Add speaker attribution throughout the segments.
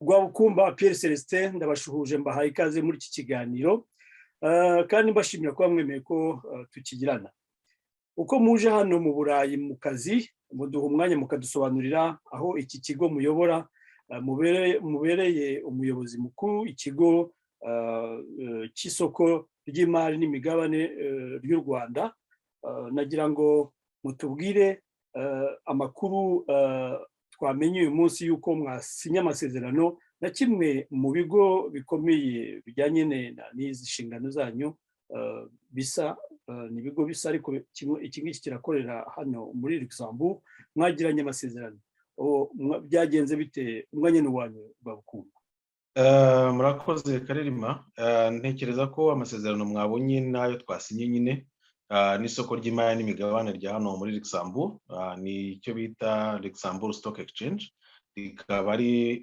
Speaker 1: Rwabukumba Pierre Celestin ndabashuhuje mbahaye ikaze muri iki kiganiro kandi mbashimira ko mwemeye ko tukigirana. Uko muje hano mu Burayi mu kazi muduha umwanya mukadusobanurira aho iki kigo muyobora mubereye umuyobozi mukuru ikigo cy'isoko ry'imari n'imigabane ry'u Rwanda. Nagira ngo mutubwire amakuru twamenye uyu munsi yuko mwasinya amasezerano na kimwe mu bigo bikomeye bijyanye n'izi nshingano zanyu bisa ni ibigo bisa ariko iki ngiki kirakorera hano muri Luxembourg. Mwagiranye amasezerano byagenze bite? Umwanya ni wanyu Rwabukumba.
Speaker 2: Murakoze Karerima. Ntekereza ko amasezerano mwabonye nayo twasinye nyine n'isoko ry'imari n'imigabane rya hano muri Luxembourg, ni icyo bita Luxembourg Stock Exchange. Rikaba ari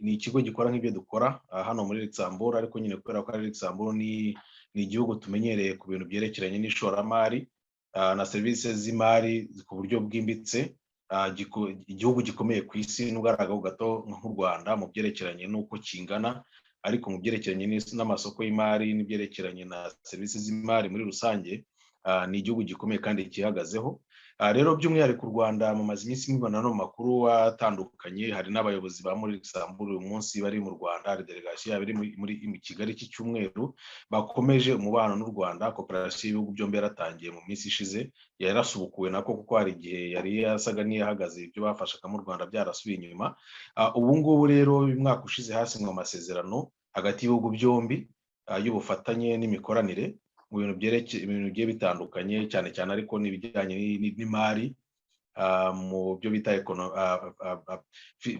Speaker 2: ni ikigo gikora nk'ibyo dukora hano muri Luxembourg, ariko nyine kubera ko ari Luxembourg ni igihugu tumenyereye ku bintu byerekeranye n'ishoramari na serivisi z'imari ku buryo bwimbitse. Igihugu gikomeye ku isi n'ugaragaho gato nk'u Rwanda mu byerekeranye n'uko kingana, ariko mu byerekeranye n'amasoko y'imari n'ibyerekeranye na serivisi z'imari muri rusange ni igihugu gikomeye kandi kihagazeho. Rero by'umwihariko u Rwanda mu mazi iminsi mubona no makuru atandukanye, hari n'abayobozi ba muri Luxembourg uyu munsi bari mu Rwanda, hari delegation yabiri muri Kigali iki cyumweru bakomeje umubano n'u Rwanda. Cooperation y'ibihugu byombi yaratangiye mu minsi ishize, yarasubukuwe nako kuko hari igihe yari yasaga n'iyahagaze, ibyo bafashaga mu Rwanda byarasubiye inyuma. Ubu ngubu rero uyu mwaka ushize hasinywe amasezerano hagati y'ibihugu byombi y'ubufatanye n'imikoranire mu bintu bigiye bitandukanye, cyane cyane ariko n'ibijyanye n'imari mu byo bita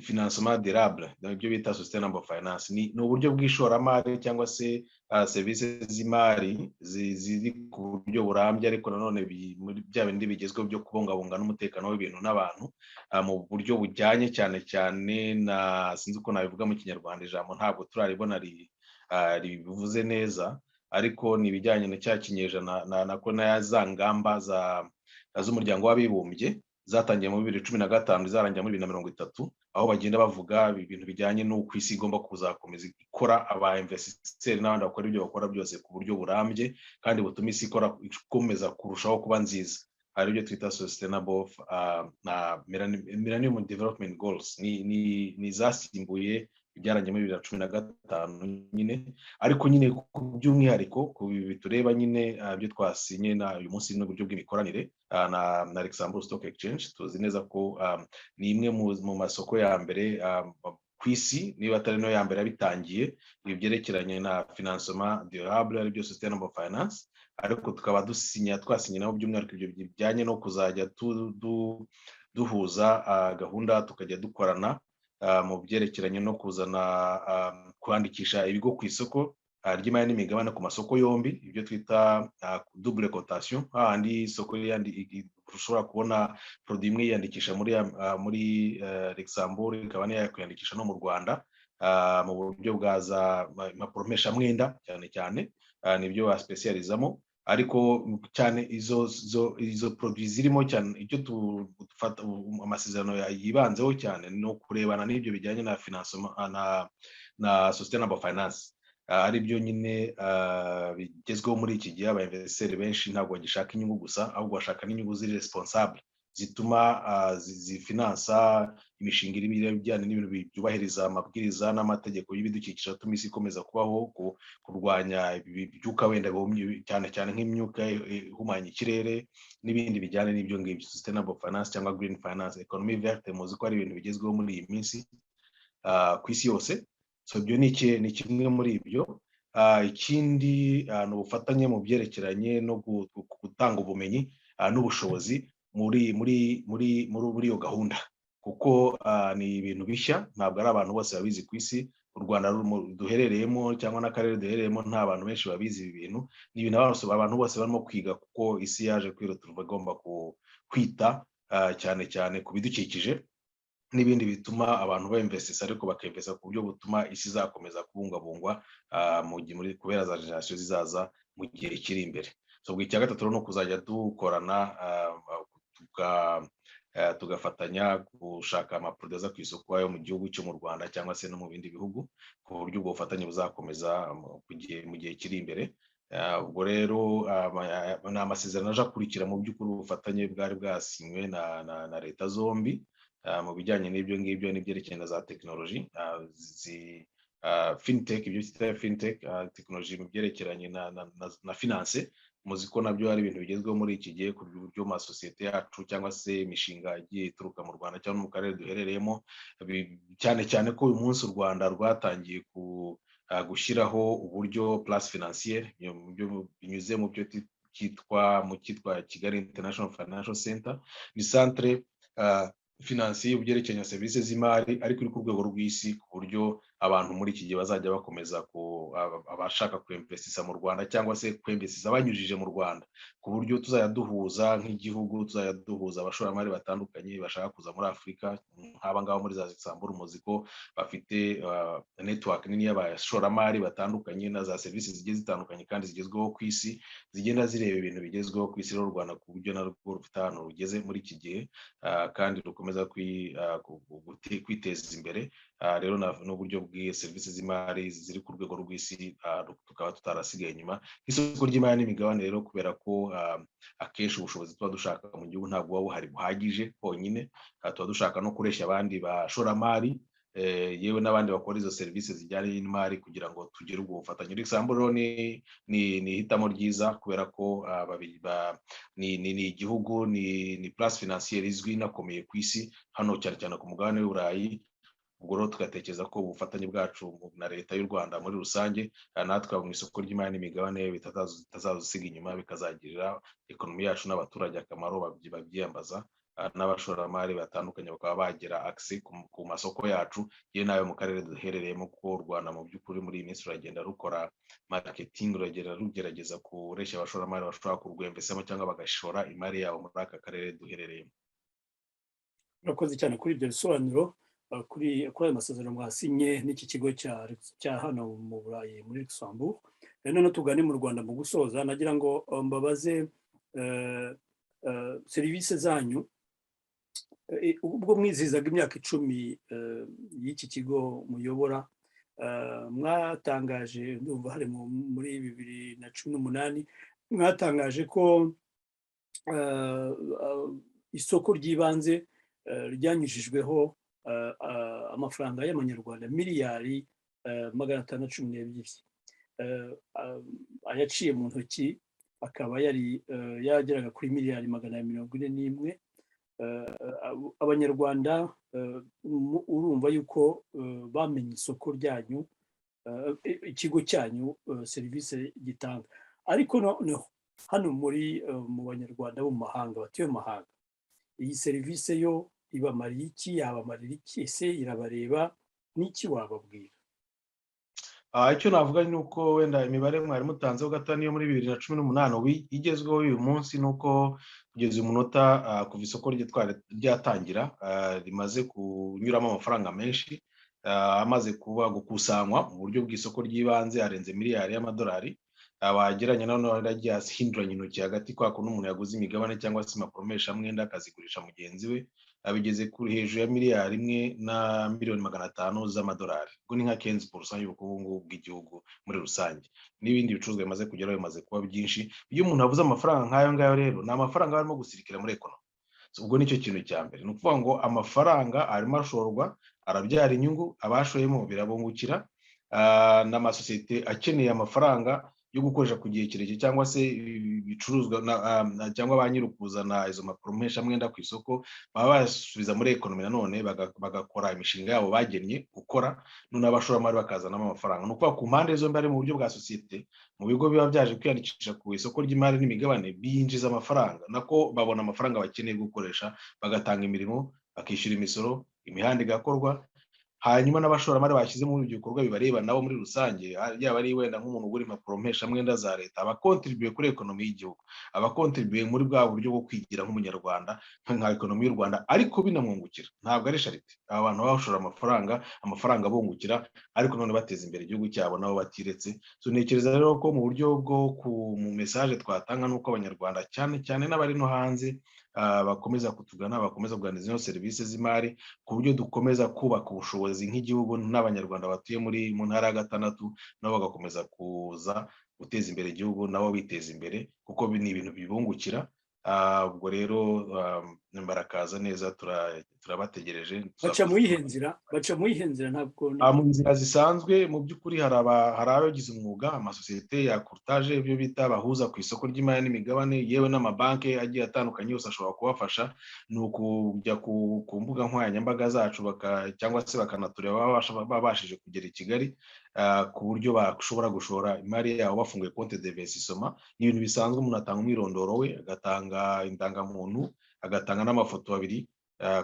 Speaker 2: financement durable, ibyo bita sustainable finance. Ni uburyo bw'ishoramari cyangwa se serivisi z'imari ziri ku buryo burambye, ariko nanone muri bya bindi bigezweho byo kubungabunga n'umutekano w'ibintu n'abantu mu buryo bujyanye cyane cyane na, sinzi uko nabivuga mu Kinyarwanda, ijambo ntabwo turaribona ribivuze neza, ariko ni ibijyanye na cya kinyejana nako na za ngamba z'umuryango w'abibumbye zatangiye mu 2015 zarangira muri 2030, aho bagenda bavuga ibintu bijyanye n'uko isi igomba kuzakomeza ikora aba investisseurs n'abandi bakora ibyo bakora byose ku buryo burambye kandi butuma isi ikomeza kurushaho kuba nziza. Hari ibyo twita sustainable na Millennium Development Goals, ni zasimbuye ibyarangiye muri 2015 nyine, ariko nyine by'umwihariko ku bitureba nyine byo twasinye na uyu munsi n'uburyo bw'imikoranire na Luxembourg Stock Exchange. Tuzi neza ko ni imwe mu masoko ya mbere ku isi, niba atari no ya mbere bitangiye ibyerekeranye na financement durable, ari byo sustainable finance, ariko tukaba twasinye nabo by'umwihariko ibyo bijyanye no kuzajya duhuza gahunda tukajya dukorana mu byerekeranye no kuzana kwandikisha ibigo ku isoko ry'imari n'imigabane ku masoko yombi, ibyo twita double cotation. Handi isoko ushobora kubona produit imwe yandikisha muri Luxembourg ikaba yakwiyandikisha no mu Rwanda mu buryo bwaza mapromesha mwenda cyane cyane, nibyo baspecializamo. Ariko cyane izo produits zirimo cyane icyo dufata amasezerano yibanzeho cyane no kurebana n'ibyo bijyanye na financement na sustainable finance, ari byo nyine bigezweho muri iki gihe. Aba investisseurs benshi ntabwo bagishaka inyungu gusa, ahubwo bashaka n'inyungu ziri responsable zituma zifinansa imishinga ibijyanye n'ibintu byubahiriza amabwiriza n'amategeko y'ibidukikije, atuma isi ikomeza kubaho, kurwanya ibyuka wenda cyane cyane nk'imyuka ihumanya ikirere n'ibindi bijyanye n'ibyo ngibyo. Sustainable finance cyangwa green finance, economy verte, muzi ko ari ibintu bigezweho muri iyi minsi ku isi yose. So ibyo ni kimwe muri ibyo. Ikindi ni ubufatanye mu byerekeranye no gutanga ubumenyi n'ubushobozi muri iyo gahunda, kuko ni ibintu bishya, ntabwo ari abantu bose babizi ku isi. U Rwanda duherereyemo cyangwa n'akarere duherereyemo nta bantu benshi babizi ibi bintu. Ni ibintu abantu bose barimo kwiga, kuko isi yaje kwihuta, bagomba kwita cyane cyane ku bidukikije n'ibindi bituma abantu bainvestisa, ariko bakinvesta ku buryo butuma isi izakomeza kubungabungwa kubera za generation zizaza mu gihe kiri imbere. So icya gatatu no kuzajya dukorana tugafatanya gushaka amaporoduwi aza ku isoko yo mu gihugu cyo mu Rwanda cyangwa se no mu bindi bihugu, ku buryo ubwo bufatanye buzakomeza mu gihe kiri imbere. Ubwo rero ni amasezerano aje akurikira mu by'ukuri ubufatanye bwari bwasinywe na leta zombi mu bijyanye n'ibyo ngibyo n'ibyerekeye na za tekinoloji, fintech, ibyo twita fintech, tekinoloji mu byerekeranye na finance. Muzi ko nabyo ari ibintu bigezweho muri iki gihe ku buryo amasosiyete yacu cyangwa se imishinga igiye ituruka mu Rwanda cyangwa mu karere duherereyemo, cyane cyane ko uyu munsi u Rwanda rwatangiye gushyiraho uburyo place financière binyuze mu byo cyitwa Kigali International Financial Center. Ni centre financier ubyerekeye serivisi z'imari ariko iri ku rwego rw'isi, ku buryo abantu muri iki gihe bazajya bakomeza abashaka kwemvesisa mu Rwanda cyangwa se kwemvesisa banyujije mu Rwanda, ku buryo tuzajya duhuza nk'igihugu, tuzajya duhuza abashoramari batandukanye bashaka kuza muri Afurika, nk'aba ngaba muri za Luxembourg. Muzi ko bafite network nini y'abashoramari batandukanye na za serivisi zigiye zitandukanye kandi zigezweho ku isi, zigenda zireba ibintu bigezweho ku isi. Rero u Rwanda ku buryo narwo rufite ahantu rugeze muri iki gihe, kandi rukomeza kwiteza imbere. Rero n'uburyo bw'iyi serivisi z'imari ziri ku rwego rw'isi, tukaba tutarasigaye inyuma. Isoko ry'imari n'imigabane rero, kubera ko akenshi ubushobozi tuba dushaka mu gihugu ntabwo buba buhari buhagije honyine, tuba dushaka no kureshya abandi bashoramari yewe n'abandi bakora izo serivisi zijyanye n'imari kugira ngo tugire ubwo bufatanye. Luxembourg rero ni ihitamo ryiza, kubera ko ni igihugu, ni place financière izwi inakomeye ku isi, hano cyane cyane ku mugabane w'Uburayi. Ubwo rero tugatekereza ko ubufatanye bwacu na leta y'u Rwanda muri rusange, natwe mu isoko ry'imari n'imigabane bitazadusiga inyuma, bikazagirira ekonomi yacu n'abaturage akamaro babyiyambaza, n'abashoramari batandukanye bakaba bagira access ku masoko yacu yewe nayo mu karere duherereyemo, kuko u Rwanda mu by'ukuri muri iyi minsi ruragenda rukora marketing, ruragenda rugerageza kureshya abashoramari bashobora kurwemvesamo cyangwa bagashora imari yabo muri aka karere duherereyemo.
Speaker 1: Murakoze cyane kuri ibyo bisobanuro. Kuri ayo masezerano mwasinye n'iki kigo cya hano mu Burayi muri Luxembourg. None tugane mu Rwanda mu gusoza, nagira ngo mbabaze serivisi zanyu ubwo mwizihizaga imyaka 10 y'iki kigo muyobora. Mwatangaje, ndumva hari muri 2018 mwatangaje ko isoko ry'ibanze ryanyujijweho amafaranga y'amanyarwanda miliyari 512, ayaciye mu ntoki akaba yageraga kuri miliyari 141. Abanyarwanda urumva yuko bamenye isoko ryanyu, ikigo cyanyu, serivisi gitanga. Ariko noneho hano mu banyarwanda bo mu mahanga, batuye mu mahanga, iyi serivisi yo ibamariye iki? Yabamarira iki? Ese irabareba? N'iki wababwira?
Speaker 2: Icyo navuga ni uko wenda imibare mwari mutanzeho gato niyo muri 2018 igezweho uyu munsi, ni uko kugeza umunota kuva isoko ryatangira rimaze kunyuramo amafaranga menshi, amaze gukusanywa mu buryo bw'isoko ry'ibanze arenze miliyari y'amadolari. Abageranye none baragiye ahinduranya intoki hagati kwa kuntu umuntu yaguze imigabane cyangwa se mapromesha mwenda akazigurisha mugenzi we, abigeze kuri hejuru ya miliyari 1 na miliyoni 500 z'amadolari. Ubwo ni nka 15% y'ubukungu bw'igihugu muri rusange. N'ibindi bicuruzwa bimaze kugeraho bimaze kuba byinshi. Iyo umuntu avuze amafaranga nk'ayo ngayo rero, ni amafaranga arimo gusirikira muri ekonomi. Ubwo nicyo kintu cya mbere, ni ukuvuga ngo amafaranga arimo ashorwa, arabyara inyungu, abashoyemo birabungukira, n'amasosiyete akeneye amafaranga yo gukoresha ku gihe kirekire cyangwa se ibicuruzwa cyangwa ba nyiri kuzana izo mapromesha mwenda ku isoko baba basubiza muri ekonomi, nanone bagakora imishinga yabo bagennye gukora, none abashoramari bakazanamo amafaranga. Ni ukuvuga ku mpande zombi, ari mu buryo bwa sosiyete, mu bigo biba byaje kwiyandikisha ku isoko ry'imari n'imigabane, binjiza amafaranga, nako babona amafaranga bakeneye gukoresha, bagatanga imirimo, bakishyura imisoro, imihanda igakorwa. Hanyuma n'abashoramari bashyize muri ibyo bikorwa bibareba nabo muri rusange, yaba ari wenda nk'umuntu ugura imapromesha mwenda za leta, abakontribuye kuri ekonomi y'igihugu, abakontribuye muri bwa buryo bwo kwigira nk'umunyarwanda, nka ekonomi y'u Rwanda, ariko binamwungukira. Ntabwo ari charity. Aba bantu bashora amafaranga bungukira, ariko none bateza imbere igihugu cyabo nabo batiretse. Ntekereza rero ko mu buryo bwo mu message twatanga nuko abanyarwanda cyane cyane n'abari no hanze bakomeza kutugana, bakomeza kuganiriza ino serivisi z'imari ku buryo dukomeza kubaka ubushobozi nk'igihugu, n'abanyarwanda batuye mu ntara ya gatandatu nabo bagakomeza kuza guteza imbere igihugu, nabo biteza imbere kuko ni ibintu bibungukira. Ubwo rero barakaza neza, turabategereje.
Speaker 1: baca mu yihe nzira ntabwo
Speaker 2: mu nzira zisanzwe. Mu by'ukuri hari abagize umwuga, amasosiyete ya courtage, ibyo bita abahuza ku isoko ry'imari n'imigabane, yewe n'amabanki agiye atandukanye yose ashobora kubafasha. Ni ukujya ku mbuga nkoranyambaga zacu cyangwa se bakanatureba babashije kugera i Kigali, ku buryo bashobora gushora imari yabo bafunguye konti d'investissement. Ni ibintu bisanzwe, umuntu atanga umwirondoro we, agatanga indangamuntu, agatanga n'amafoto abiri,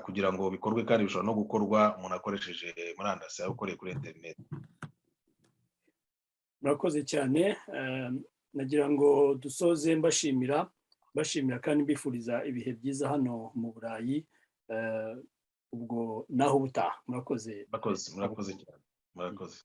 Speaker 2: kugira ngo bikorwe, kandi bishobora no gukorwa umuntu akoresheje murandasi, akoreye kuri internet.
Speaker 1: murakoze cyane. Nagira ngo dusoze mbashimira kandi mbifuriza ibihe byiza hano mu Burayi. Ubwo naho ubutaha. Murakoze
Speaker 2: cyane. Murakoze.